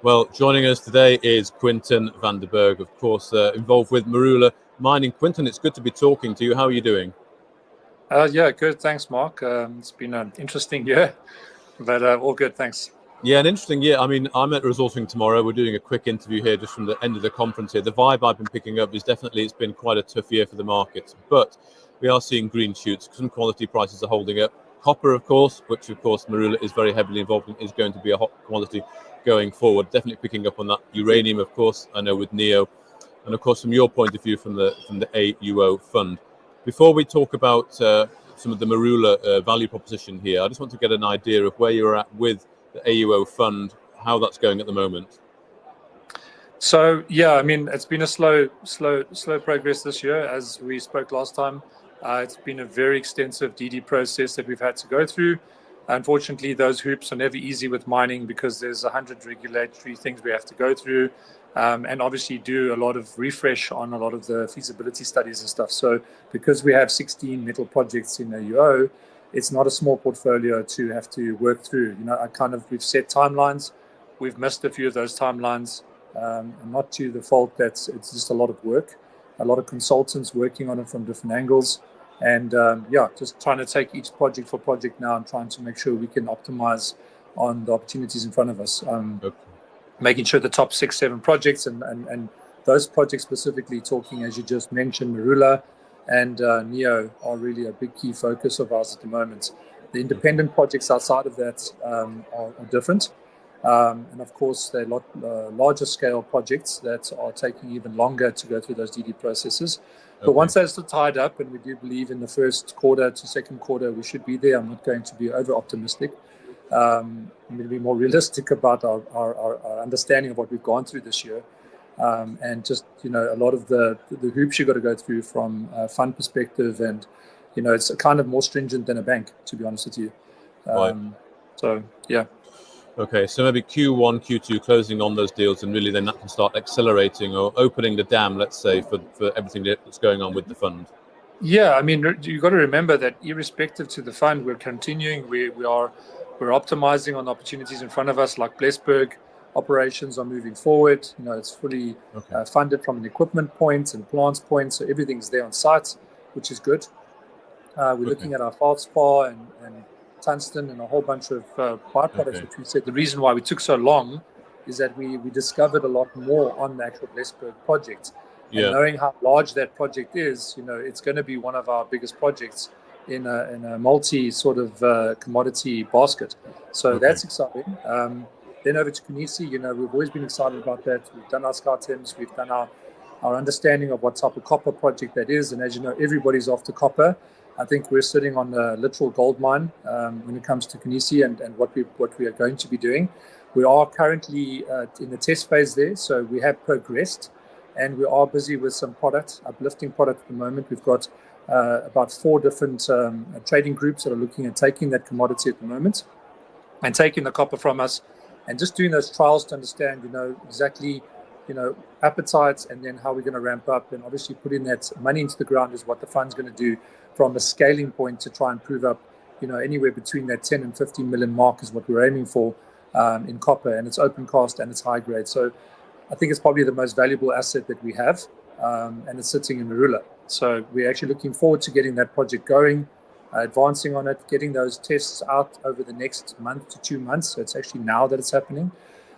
Well, joining us today is Quinton van der Burgh, of course, involved with Marula mining. Quinton, it's good to be talking to you. How are you doing? Yeah, good. Thanks, Mark. It's been an interesting year, but all good. Thanks. Yeah, an interesting year. I mean, I'm at Resourcing tomorrow. We're doing a quick interview here just from the end of the conference here. The vibe I've been picking up is definitely it's been quite a tough year for the markets, but we are seeing green shoots. Some quality prices are holding up. Copper, of course, which of course Marula is very heavily involved in, is going to be a hot commodity going forward. Definitely picking up on that. Uranium, of course, I know with NEO, and of course from your point of view from the AUO fund. Before we talk about some of the Marula value proposition here, I just want to get an idea of where you're at with the AUO fund, how that's going at the moment. So yeah, I mean, it's been a slow progress this year. As we spoke last time, it's been a very extensive DD process that we've had to go through. Unfortunately, those hoops are never easy with mining because there's 100 regulatory things we have to go through, and obviously do a lot of refresh on a lot of the feasibility studies and stuff. So because we have 16 metal projects in AUO, it's not a small portfolio to have to work through. You know, we've set timelines. We've missed a few of those timelines, and not to the fault that it's just a lot of work, a lot of consultants working on it from different angles. And yeah, just trying to take each project for project now and trying to make sure we can optimize on the opportunities in front of us. Making sure the top 6-7 projects and those projects specifically, talking as you just mentioned, Marula and NEO are really a big key focus of ours at the moment. The independent projects outside of that are different. And of course, they're a lot larger scale projects that are taking even longer to go through those DD processes. But once those are tied up, and we do believe in the first quarter to second quarter, we should be there. I'm not going to be over optimistic. I'm going to be more realistic about our understanding of what we've gone through this year. And just, you know, a lot of the hoops you've got to go through from a fund perspective. And, you know, it's kind of more stringent than a bank, to be honest with you. So, yeah. Okay, so maybe Q1, Q2 closing on those deals, and really then that can start accelerating or opening the dam, let's say, for everything that's going on with the fund. Yeah, I mean, you've got to remember that irrespective to the fund, we're continuing. We're optimizing on opportunities in front of us, like Blesberg operations are moving forward. You know, it's fully funded from an equipment point and plants point, so everything's there on site, which is good. We're looking at our feldspar and tungsten and a whole bunch of byproducts, which we said the reason why we took so long is that we discovered a lot more on the actual Blesberg project. And knowing how large that project is, you know, it's going to be one of our biggest projects in a multi sort of commodity basket. So that's exciting. Then over to Kinusi, you know, we've always been excited about that. We've done our SkyTems, we've done our understanding of what type of copper project that is. And as you know, everybody's after copper. I think we're sitting on a literal gold mine when it comes to Kinusi and what we are going to be doing. We are currently in the test phase there, so we have progressed, and we are busy with some uplifting product at the moment. We've got about 4 different trading groups that are looking at taking that commodity at the moment and taking the copper from us and just doing those trials to understand, you know, exactly, you know, appetites and then how we're going to ramp up, and obviously putting that money into the ground is what the fund's going to do from a scaling point to try and prove up, you know, anywhere between that 10 and 15 million mark is what we're aiming for in copper, and it's open cast and it's high grade. So I think it's probably the most valuable asset that we have, and it's sitting in Marula. So we're actually looking forward to getting that project going, advancing on it, getting those tests out over the next month to 2 months. So it's actually now that it's happening.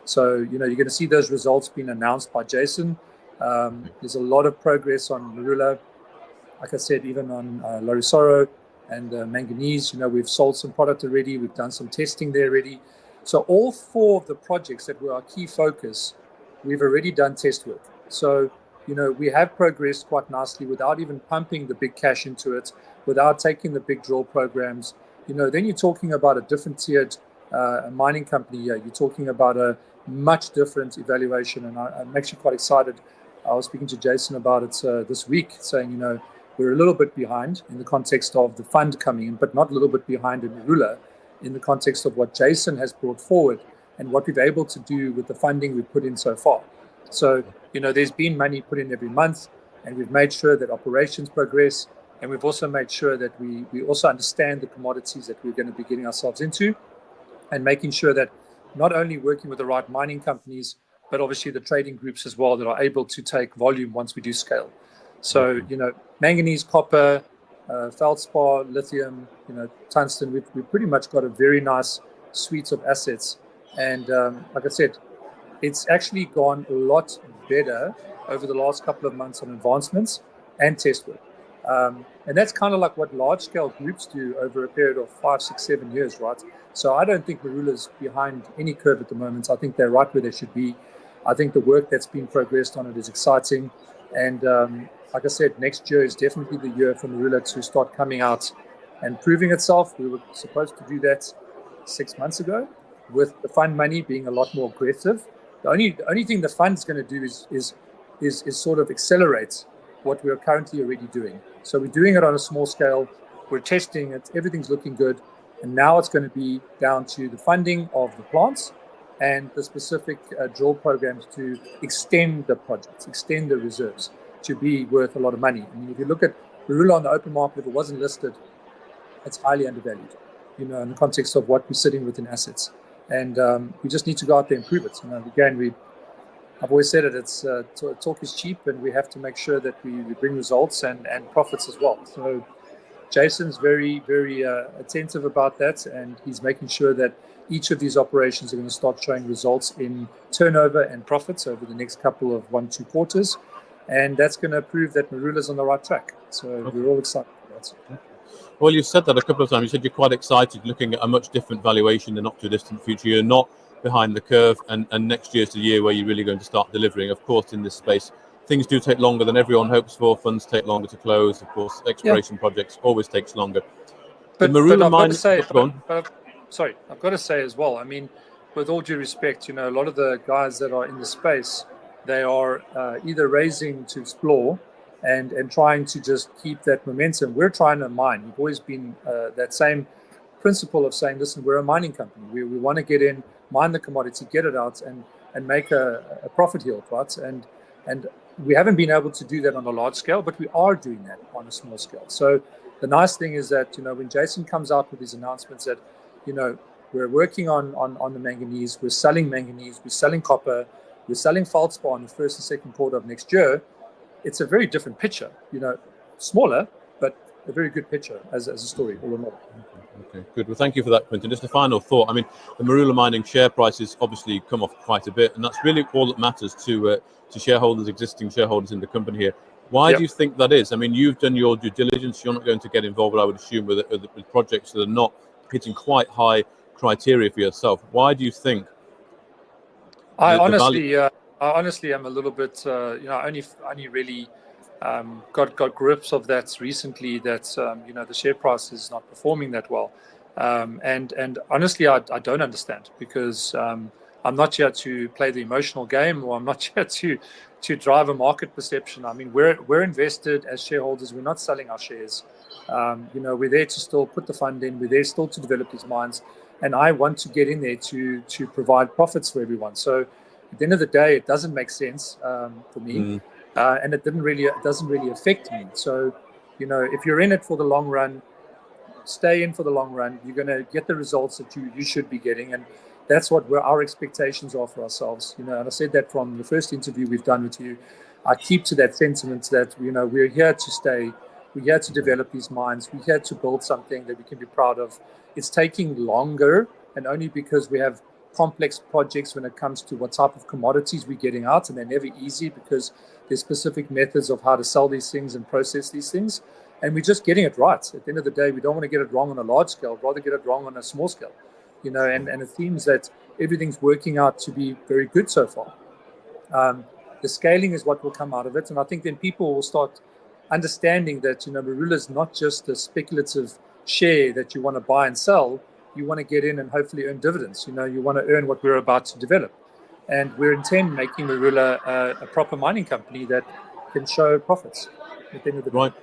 So, you know, you're going to see those results being announced by Jason. There's a lot of progress on Marula. Like I said, even on Larisoro and manganese, you know, we've sold some product already. We've done some testing there already. So all 4 of the projects that were our key focus, we've already done test work. So, you know, we have progressed quite nicely without even pumping the big cash into it, without taking the big drill programs. You know, then you're talking about a different tiered mining company here. You're talking about a much different evaluation, and I'm actually quite excited. I was speaking to Jason about it this week, saying, you know, we're a little bit behind in the context of the fund coming in, but not a little bit behind in Marula in the context of what Jason has brought forward and what we've been able to do with the funding we've put in so far. So, you know, there's been money put in every month, and we've made sure that operations progress, and we've also made sure that we also understand the commodities that we're going to be getting ourselves into, and making sure that not only working with the right mining companies, but obviously the trading groups as well that are able to take volume once we do scale. So, manganese, copper, feldspar, lithium, tungsten, we've pretty much got a very nice suite of assets. And like I said, it's actually gone a lot better over the last couple of months on advancements and test work. And that's kind of like what large scale groups do over a period of 5, 6, 7 years, right? So I don't think Marula's behind any curve at the moment. I think they're right where they should be. I think the work that's been progressed on it is exciting. And like I said, next year is definitely the year for Marula to start coming out and proving itself. We were supposed to do that 6 months ago, with the fund money being a lot more aggressive. The only thing the fund's going to do is sort of accelerate what we're currently already doing. So we're doing it on a small scale. We're testing it. Everything's looking good. And now it's going to be down to the funding of the plants and the specific drill programs to extend the projects, extend the reserves to be worth a lot of money. I mean, if you look at Marula on the open market, if it wasn't listed, it's highly undervalued, in the context of what we're sitting with in assets. And we just need to go out there and prove it. Again, I've always said it, it's talk is cheap, and we have to make sure that we bring results and profits as well. So Jason's very, very attentive about that, and he's making sure that each of these operations are going to start showing results in turnover and profits over the next couple of 1-2 quarters. And that's going to prove that Marula's on the right track. So we're all excited about that. Well, you've said that a couple of times. You said you're quite excited looking at a much different valuation in the not too distant future. You're not behind the curve, and next year's the year where you're really going to start delivering. Of course, in this space, things do take longer than everyone hopes for. Funds take longer to close. Of course, exploration projects always takes longer. But I've got to say, I've got to say as well, I mean, with all due respect, a lot of the guys that are in the space, they are either raising to explore and trying to just keep that momentum. We're trying to mine. We've always been that same principle of saying, listen, we're a mining company. We want to get in, mine the commodity, get it out, and make a profit yield, right? And we haven't been able to do that on a large scale, but we are doing that on a small scale. So the nice thing is that, when Jason comes out with his announcements that, we're working on the manganese, we're selling manganese, we're selling copper, we're selling feldspar in the first and second quarter of next year, it's a very different picture, smaller, but a very good picture as a story all in all. Okay, good. Well, thank you for that, Quinton. Just a final thought. I mean, the Marula Mining share prices obviously come off quite a bit, and that's really all that matters to shareholders, existing shareholders in the company here. Why do you think that is? I mean, you've done your due diligence. You're not going to get involved, I would assume, with projects that are not hitting quite high criteria for yourself. Why do you think? I honestly am a little bit, only really got grips of that recently, that the share price is not performing that well, and honestly I don't understand, because I'm not here to play the emotional game, or I'm not here to drive a market perception. I mean, we're invested as shareholders. We're not selling our shares. We're there to still put the fund in. We're there still to develop these mines, and I want to get in there to provide profits for everyone. So at the end of the day, it doesn't make sense for me. And it doesn't really affect me. So, if you're in it for the long run, stay in for the long run. You're going to get the results that you should be getting, and that's what our expectations are for ourselves. And I said that from the first interview we've done with you. I keep to that sentiment that we're here to stay. We're here to develop these mines. We're here to build something that we can be proud of. It's taking longer, and only because we have complex projects when it comes to what type of commodities we're getting out, and they're never easy because there's specific methods of how to sell these things and process these things, and we're just getting it right. At the end of the day, we don't want to get it wrong on a large scale, rather get it wrong on a small scale, and it seems that everything's working out to be very good so far. The scaling is what will come out of it, and I think then people will start understanding that Marula is not just a speculative share that you want to buy and sell. You want to get in and hopefully earn dividends. You want to earn what we're about to develop. And we're intent making Marula a proper mining company that can show profits at the end of the day. Right.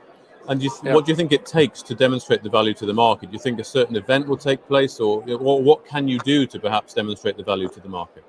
And what do you think it takes to demonstrate the value to the market? Do you think a certain event will take place, or what can you do to perhaps demonstrate the value to the market?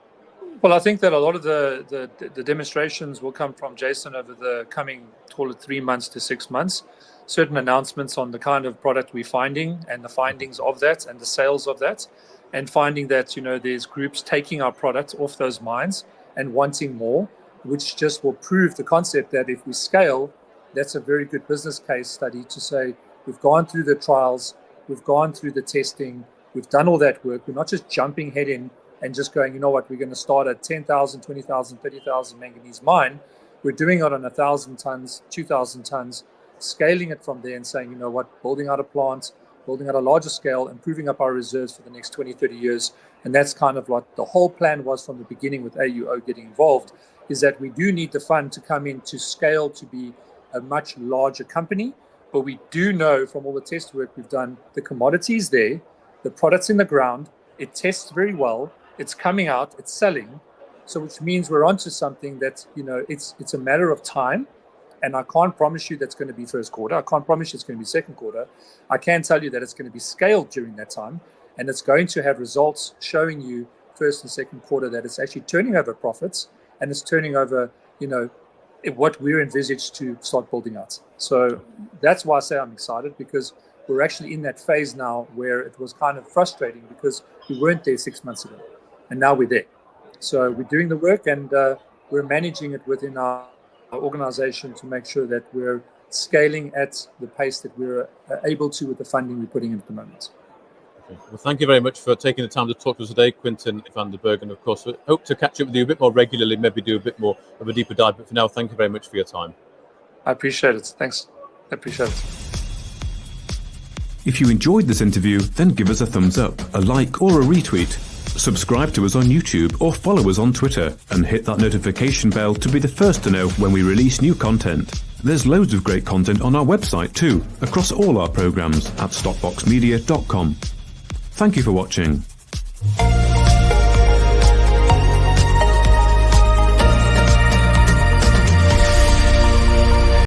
Well, I think that a lot of the demonstrations will come from Jason over the coming, call it 3 months to 6 months. Certain announcements on the kind of product we're finding and the findings of that and the sales of that. and finding that, there's groups taking our product off those mines and wanting more, which just will prove the concept that if we scale, that's a very good business case study to say we've gone through the trials, we've gone through the testing, we've done all that work. We're not just jumping head in and just going, you know what, we're going to start at 10,000, 20,000, 30,000 manganese mine. We're doing it on 1,000 tons, 2,000 tons, scaling it from there and saying, you know what, building out a plant, building at a larger scale, improving up our reserves for the next 20, 30 years. And that's kind of what the whole plan was from the beginning with AUO getting involved, is that we do need the fund to come in to scale to be a much larger company. But we do know from all the test work we've done, the commodities there, the products in the ground, it tests very well, it's coming out, it's selling. So which means we're onto something that, it's a matter of time. And I can't promise you that's going to be first quarter. I can't promise you it's going to be second quarter. I can tell you that it's going to be scaled during that time. And it's going to have results showing you first and second quarter that it's actually turning over profits and it's turning over, what we're envisaged to start building out. So that's why I say I'm excited, because we're actually in that phase now where it was kind of frustrating because we weren't there 6 months ago. And now we're there. So we're doing the work and we're managing it within our organization to make sure that we're scaling at the pace that we're able to with the funding we're putting in at the moment. Okay. Well, thank you very much for taking the time to talk to us today, Quinton van der Burgh, and of course, we hope to catch up with you a bit more regularly, maybe do a bit more of a deeper dive. But for now, thank you very much for your time. I appreciate it. Thanks. I appreciate it. If you enjoyed this interview, then give us a thumbs up, a like or a retweet. Subscribe to us on YouTube or follow us on Twitter and hit that notification bell to be the first to know when we release new content. There's loads of great content on our website too, across all our programs at stockboxmedia.com. Thank you for watching.